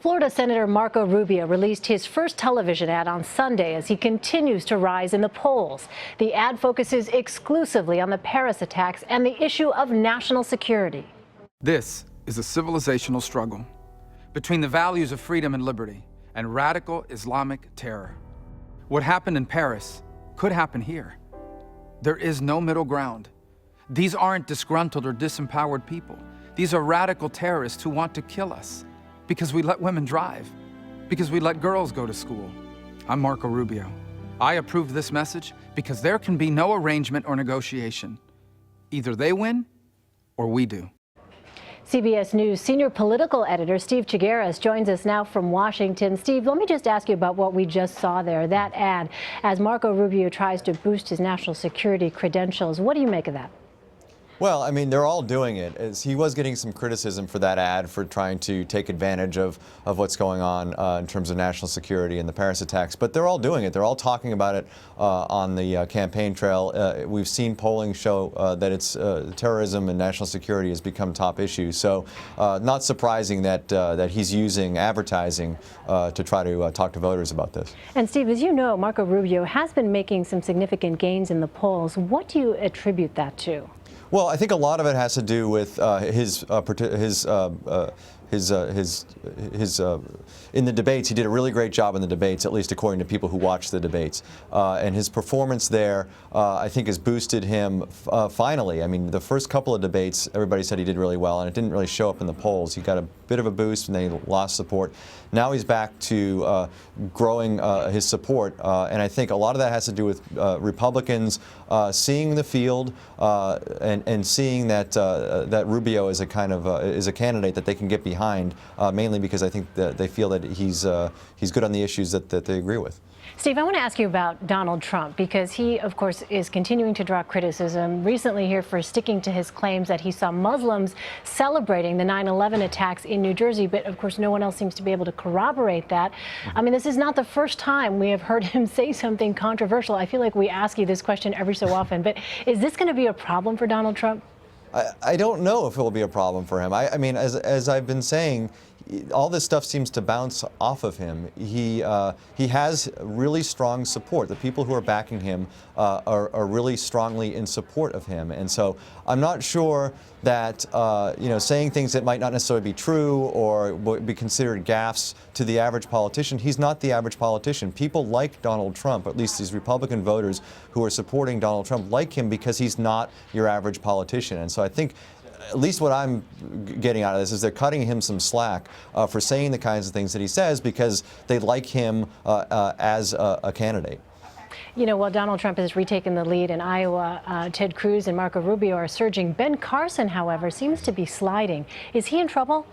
Florida Senator Marco Rubio released his first television ad on Sunday as he continues to rise in the polls. The ad focuses exclusively on the Paris attacks and the issue of national security. This is a civilizational struggle between the values of freedom and liberty and radical Islamic terror. What happened in Paris could happen here. There is no middle ground. These aren't disgruntled or disempowered people. These are radical terrorists who want to kill us. Because we let women drive, because we let girls go to school. I'm Marco Rubio. I approve this message because there can be no arrangement or negotiation. Either they win or we do. CBS News senior political editor Steve Chaggaris joins us now from Washington. Steve, let me just ask you about what we just saw there, that ad, as Marco Rubio tries to boost his national security credentials. What do you make of that? Well, I mean, they're all doing it. He was getting some criticism for that ad for trying to take advantage of what's going on in terms of national security and the Paris attacks. But they're all doing it. They're all talking about it on the campaign trail. We've seen polling show that it's terrorism and national security has become top issues. So not surprising that he's using advertising to try to talk to voters about this. And Steve, as you know, Marco Rubio has been making some significant gains in the polls. What do you attribute that to? Well, I think a lot of it has to do with in the debates. He did a really great job in the debates, at least according to people who watched the debates. And his performance there, I think, has boosted him finally. I mean, the first couple of debates, everybody said he did really well, and it didn't really show up in the polls. He got a bit of a boost, and then he lost support. Now he's back to growing his support, and I think a lot of that has to do with Republicans seeing the field and seeing that that Rubio is a kind of is a candidate that they can get behind, mainly because I think that they feel that he's good on the issues that they agree with. Steve, I want to ask you about Donald Trump, because he, of course, is continuing to draw criticism recently here for sticking to his claims that he saw Muslims celebrating the 9/11 attacks in New Jersey. But, of course, no one else seems to be able to corroborate that. I mean, this is not the first time we have heard him say something controversial. I feel like we ask you this question every so often. But is this going to be a problem for Donald Trump? I don't know if it will be a problem for him. I mean, as I've been saying, all this stuff seems to bounce off of him. He has really strong support. The people who are backing him are really strongly in support of him, and so I'm not sure that saying things that might not necessarily be true or be considered gaffes to the average politician. He's not the average politician. People like Donald Trump, at least these Republican voters who are supporting Donald Trump, like him because he's not your average politician. And so I think, at least what I'm getting out of this is they're cutting him some slack for saying the kinds of things that he says because they like him as a candidate. You know, while Donald Trump has retaken the lead in Iowa, Ted Cruz and Marco Rubio are surging. Ben Carson, however, seems to be sliding. Is he in trouble?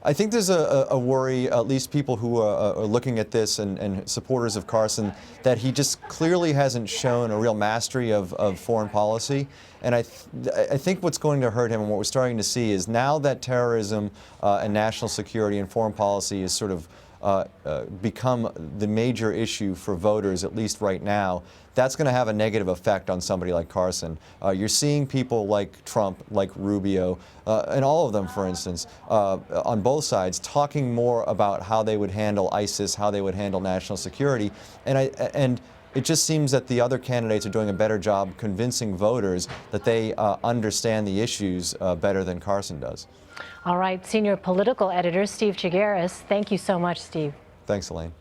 I think there's a worry, at least people who are looking at this and supporters of Carson, that he just clearly hasn't shown a real mastery of foreign policy. And I think what's going to hurt him and what we're starting to see is now that terrorism and national security and foreign policy is sort of become the major issue for voters, at least right now, that's going to have a negative effect on somebody like Carson. You're seeing people like Trump, like Rubio, and all of them, for instance, on both sides, talking more about how they would handle ISIS, how they would handle national security, and it just seems that the other candidates are doing a better job convincing voters that they understand the issues better than Carson does. All right, senior political editor Steve Chaggaris, thank you so much, Steve. Thanks, Elaine.